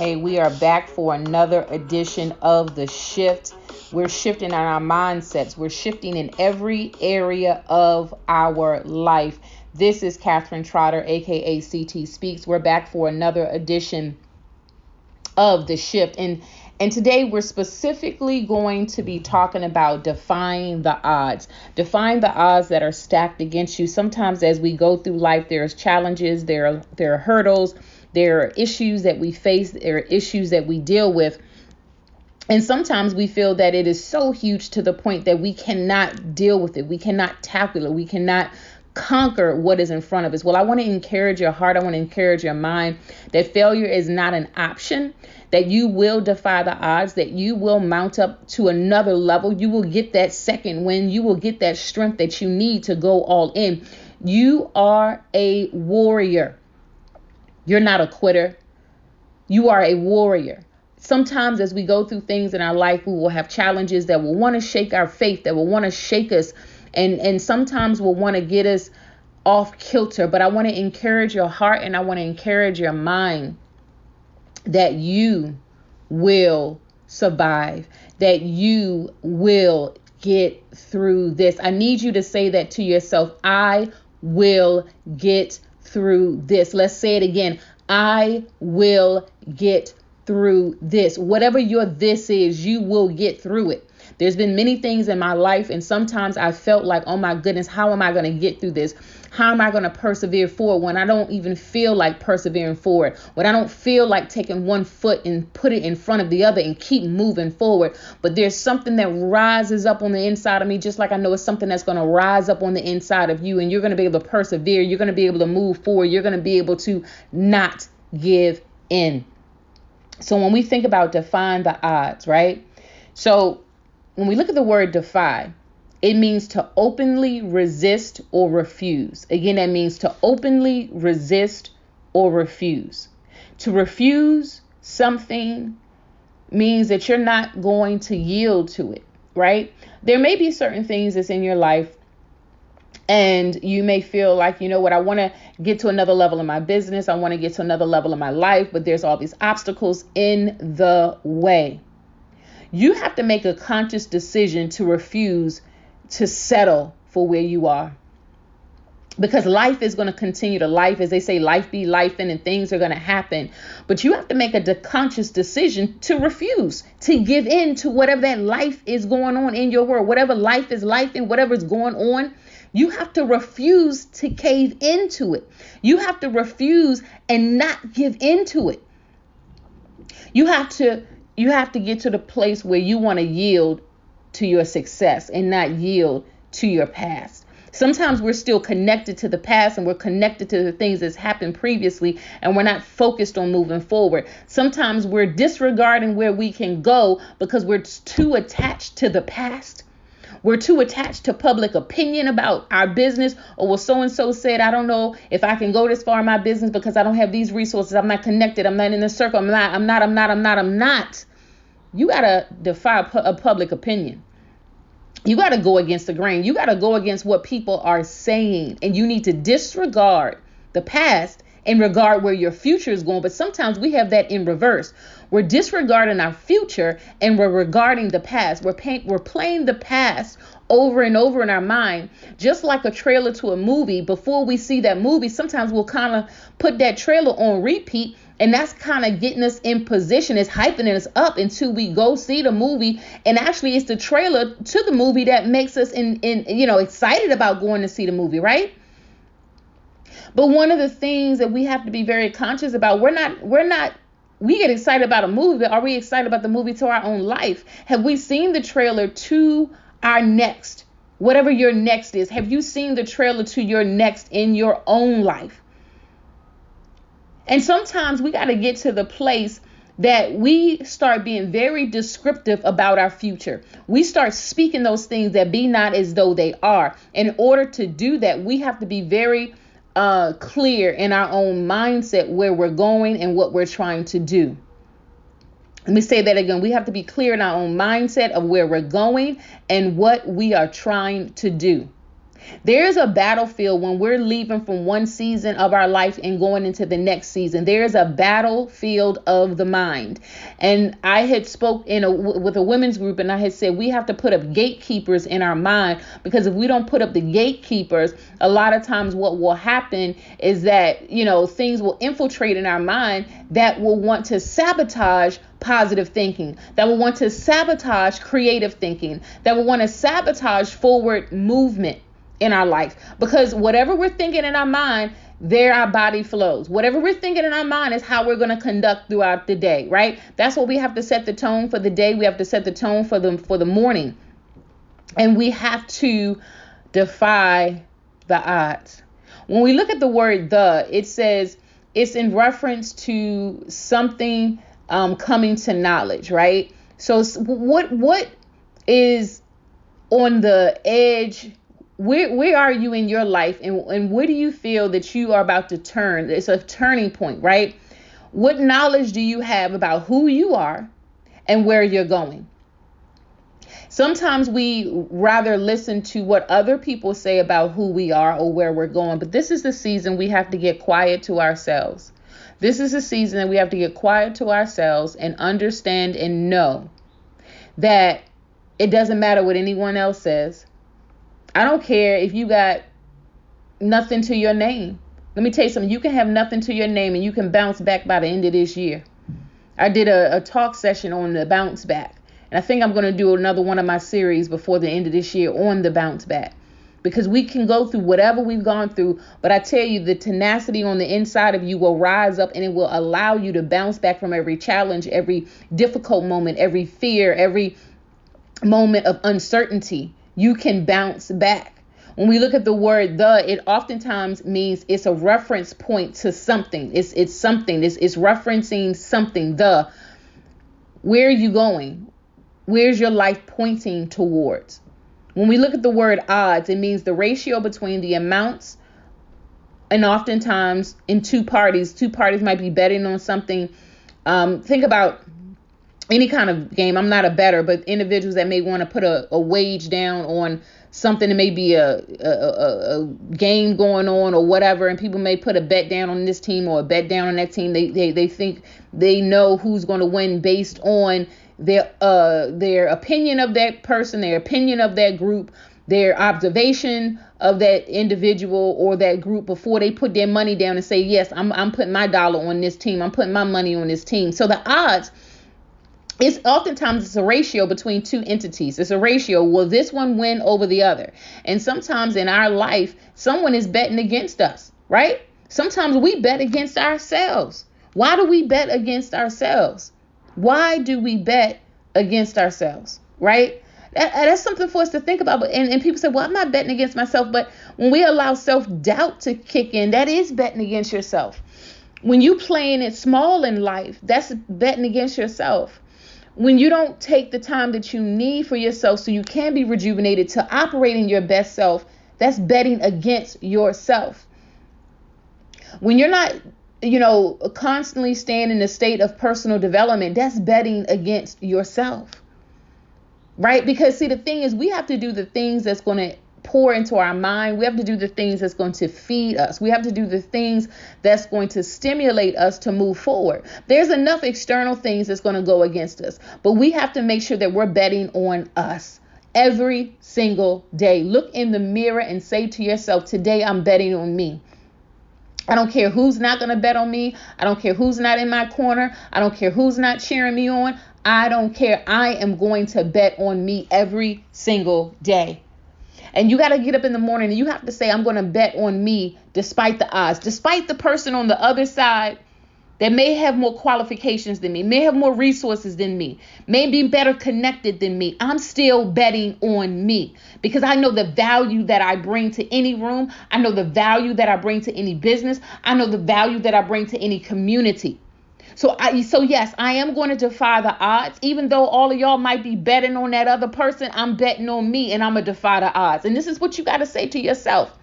Hey, we are back for another edition of The Shift. We're shifting in our mindsets. We're shifting in every area of our life. This is Catherine Trotter, aka CT Speaks. We're back for another edition of The Shift. And today we're specifically going to be talking about defying the odds. Defying the odds that are stacked against you. Sometimes as we go through life, there's challenges, there are hurdles, there are issues that we face, there are issues that we deal with. And sometimes we feel that it is so huge to the point that we cannot deal with it. We cannot tackle it. We cannot conquer what is in front of us. Well, I want to encourage your heart. I want to encourage your mind that failure is not an option, that you will defy the odds, that you will mount up to another level. You will get that second win. You will get that strength that you need to go all in. You are a warrior. You're not a quitter. You are a warrior. Sometimes as we go through things in our life, we will have challenges that will want to shake our faith, that will want to shake us, and sometimes will want to get us off kilter. But I want to encourage your heart and I want to encourage your mind that you will survive, that you will get through this. I need you to say that to yourself. I will get through this. Let's say it again. I will get through this. Whatever your this is, you will get through it. There's been many things in my life, and sometimes I felt like, oh my goodness, how am I going to get through this? How am I going to persevere forward when I don't even feel like persevering forward? When I don't feel like taking one foot and put it in front of the other and keep moving forward. But there's something that rises up on the inside of me, just like I know it's something that's going to rise up on the inside of you, and you're going to be able to persevere. You're going to be able to move forward. You're going to be able to not give in. So when we think about defying the odds, right? So when we look at the word defy, it means to openly resist or refuse. Again, that means to openly resist or refuse. To refuse something means that you're not going to yield to it, right? There may be certain things that's in your life and you may feel like, you know what, I want to get to another level in my business. I want to get to another level in my life, but there's all these obstacles in the way. You have to make a conscious decision to refuse to settle for where you are. Because life is going to continue to life. As they say, life be life and things are going to happen. But you have to make a conscious decision to refuse, to give in to whatever that life is going on in your world. Whatever life is life and whatever is going on, you have to refuse to cave into it. You have to refuse and not give into it. You have to get to the place where you want to yield to your success and not yield to your past. Sometimes we're still connected to the past and we're connected to the things that's happened previously and we're not focused on moving forward. Sometimes we're disregarding where we can go because we're too attached to the past. We're too attached to public opinion about our business. Or well, so-and-so said, I don't know if I can go this far in my business because I don't have these resources. I'm not connected. I'm not in the circle. I'm not. You got to defy a public opinion. You got to go against the grain. You got to go against what people are saying. And you need to disregard the past and regard where your future is going. But sometimes we have that in reverse. We're disregarding our future and we're regarding the past. We're playing the past over and over in our mind, just like a trailer to a movie. Before we see that movie, sometimes we'll kind of put that trailer on repeat. And that's kind of getting us in position. It's hyping us up until we go see the movie. And actually, it's the trailer to the movie that makes us excited about going to see the movie, right? But one of the things that we have to be very conscious about, we get excited about a movie, but are we excited about the movie to our own life? Have we seen the trailer to our next, whatever your next is? Have you seen the trailer to your next in your own life? And sometimes we got to get to the place that we start being very descriptive about our future. We start speaking those things that be not as though they are. In order to do that, we have to be very clear in our own mindset where we're going and what we're trying to do. Let me say that again. We have to be clear in our own mindset of where we're going and what we are trying to do. There's a battlefield when we're leaving from one season of our life and going into the next season. There's a battlefield of the mind. And I had spoke with a women's group, and I had said we have to put up gatekeepers in our mind, because if we don't put up the gatekeepers, a lot of times what will happen is that, things will infiltrate in our mind that will want to sabotage positive thinking, that will want to sabotage creative thinking, that will want to sabotage forward movement in our life. Because whatever we're thinking in our mind, there our body flows. Whatever we're thinking in our mind is how we're going to conduct throughout the day, right? That's what we have to set the tone for the day. We have to set the tone for the morning. And we have to defy the odds. When we look at the word it says it's in reference to something coming to knowledge, right? So what is on the edge? Where are you in your life, and where do you feel that you are about to turn? It's a turning point, right? What knowledge do you have about who you are and where you're going? Sometimes we rather listen to what other people say about who we are or where we're going, but this is the season we have to get quiet to ourselves. This is a season that we have to get quiet to ourselves and understand and know that it doesn't matter what anyone else says. I don't care if you got nothing to your name. Let me tell you something. You can have nothing to your name and you can bounce back by the end of this year. I did a talk session on the bounce back. And I think I'm going to do another one of my series before the end of this year on the bounce back. Because we can go through whatever we've gone through. But I tell you, the tenacity on the inside of you will rise up, and it will allow you to bounce back from every challenge, every difficult moment, every fear, every moment of uncertainty. You can bounce back. When we look at the word it oftentimes means it's a reference point to something. It's something. It's referencing something. Where are you going? Where's your life pointing towards? When we look at the word odds, it means the ratio between the amounts, and oftentimes in two parties might be betting on something. Think about any kind of game. I'm not a bettor, but individuals that may want to put a wage down on something. It may be a game going on or whatever, and people may put a bet down on this team or a bet down on that team. They think they know who's going to win based on their opinion of that person, their opinion of that group, their observation of that individual or that group before they put their money down and say, yes, I'm putting my dollar on this team. I'm putting my money on this team. So the odds, it's a ratio between two entities. It's a ratio. Will this one win over the other? And sometimes in our life, someone is betting against us, right? Sometimes we bet against ourselves. Why do we bet against ourselves? Why do we bet against ourselves, right? That's something for us to think about. And people say, well, I'm not betting against myself. But when we allow self-doubt to kick in, that is betting against yourself. When you playing it small in life, that's betting against yourself. When you don't take the time that you need for yourself so you can be rejuvenated to operate in your best self, that's betting against yourself. When you're not constantly staying in a state of personal development, that's betting against yourself, right? Because see, the thing is, we have to do the things that's going to pour into our mind. We have to do the things that's going to feed us. We have to do the things that's going to stimulate us to move forward. There's enough external things that's going to go against us, but we have to make sure that we're betting on us every single day. Look in the mirror and say to yourself, today I'm betting on me. I don't care who's not going to bet on me. I don't care who's not in my corner. I don't care who's not cheering me on. I don't care. I am going to bet on me every single day. And you got to get up in the morning and you have to say, I'm going to bet on me despite the odds, despite the person on the other side that may have more qualifications than me, may have more resources than me, may be better connected than me. I'm still betting on me because I know the value that I bring to any room. I know the value that I bring to any business. I know the value that I bring to any community. So yes, I am going to defy the odds. Even though all of y'all might be betting on that other person, I'm betting on me, and I'm going to defy the odds. And this is what you got to say to yourself.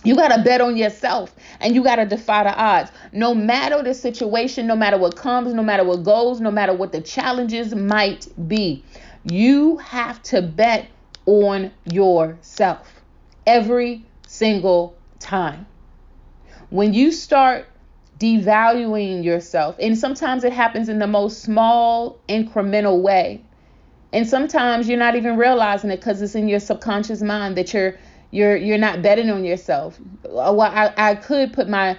You got to bet on yourself, and you got to defy the odds. No matter the situation, no matter what comes, no matter what goes, no matter what the challenges might be, you have to bet on yourself every single time. When you start devaluing yourself, and sometimes it happens in the most small incremental way, and sometimes you're not even realizing it because it's in your subconscious mind that you're not betting on yourself. Well, I could put my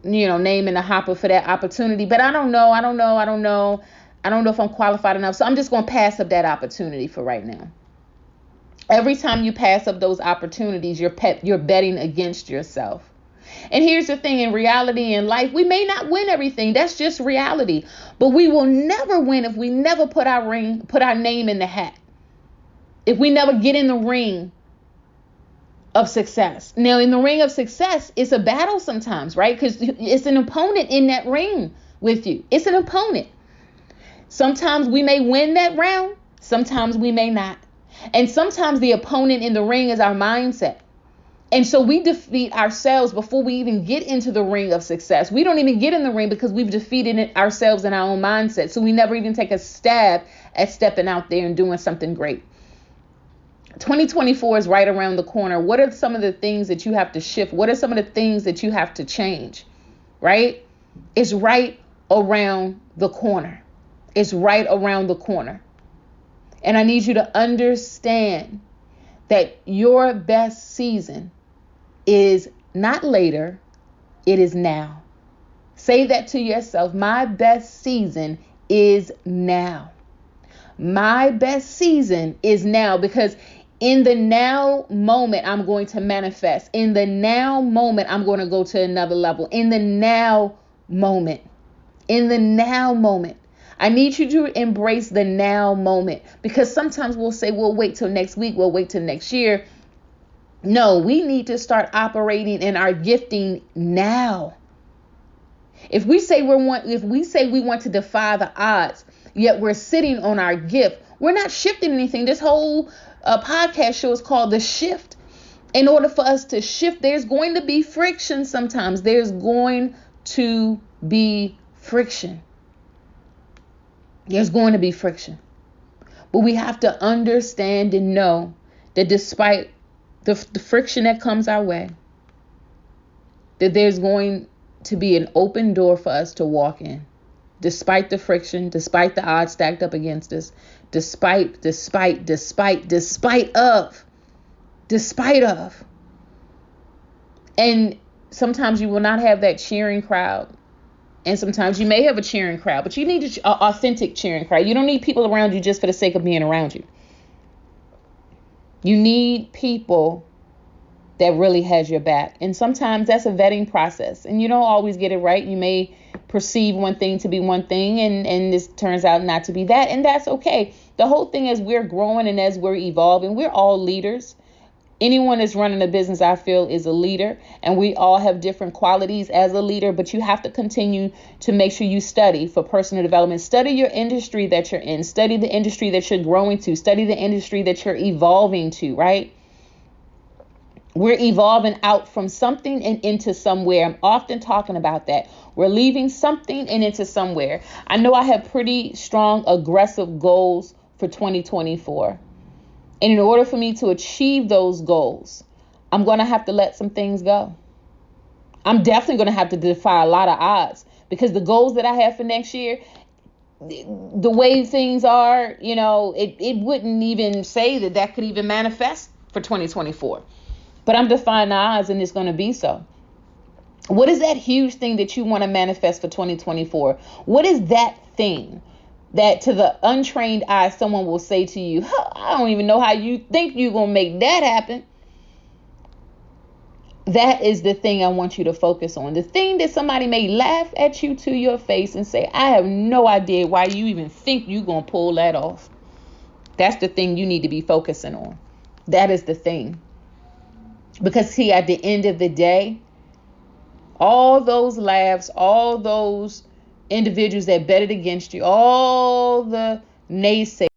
name in the hopper for that opportunity, but I don't know if I'm qualified enough, so I'm just going to pass up that opportunity for right now. Every time you pass up those opportunities, you're betting against yourself. And here's the thing, in reality, in life, we may not win everything. That's just reality. But we will never win if we never put our name in the hat. If we never get in the ring of success. Now, in the ring of success, it's a battle sometimes, right? Because it's an opponent in that ring with you. It's an opponent. Sometimes we may win that round. Sometimes we may not. And sometimes the opponent in the ring is our mindset. And so we defeat ourselves before we even get into the ring of success. We don't even get in the ring because we've defeated it ourselves in our own mindset. So we never even take a stab at stepping out there and doing something great. 2024 is right around the corner. What are some of the things that you have to shift? What are some of the things that you have to change? Right? It's right around the corner. It's right around the corner. And I need you to understand that your best season is not later, it is now. Say that to yourself. My best season is now. My best season is now, because in the now moment, I'm going to manifest. In the now moment, I'm going to go to another level. In the now moment. In the now moment. I need you to embrace the now moment, because sometimes we'll say, we'll wait till next week. We'll wait till next year. No, we need to start operating in our gifting now. If we say we want to defy the odds, yet we're sitting on our gift, we're not shifting anything. This whole podcast show is called The Shift. In order for us to shift, there's going to be friction sometimes. There's going to be friction. There's going to be friction. But we have to understand and know that despite the friction that comes our way, that there's going to be an open door for us to walk in. Despite the friction, despite the odds stacked up against us, despite of. And sometimes you will not have that cheering crowd. And sometimes you may have a cheering crowd, but you need an authentic cheering crowd. You don't need people around you just for the sake of being around you. You need people that really has your back. And sometimes that's a vetting process. And you don't always get it right. You may perceive one thing to be one thing, and this turns out not to be that. And that's okay. The whole thing is we're growing and as we're evolving, we're all leaders. Anyone that's running a business, I feel, is a leader, and we all have different qualities as a leader, but you have to continue to make sure you study for personal development. Study your industry that you're in. Study the industry that you're growing to. Study the industry that you're evolving to, right? We're evolving out from something and into somewhere. I'm often talking about that. We're leaving something and into somewhere. I know I have pretty strong, aggressive goals for 2024. And in order for me to achieve those goals, I'm going to have to let some things go. I'm definitely going to have to defy a lot of odds, because the goals that I have for next year, the way things are, it wouldn't even say that could even manifest for 2024. But I'm defying the odds, and it's going to be so. What is that huge thing that you want to manifest for 2024? What is that thing that to the untrained eye, someone will say to you, I don't even know how you think you're going to make that happen. That is the thing I want you to focus on. The thing that somebody may laugh at you to your face and say, I have no idea why you even think you're going to pull that off. That's the thing you need to be focusing on. That is the thing. Because see, at the end of the day, all those laughs, all those individuals that betted against you, all the naysayers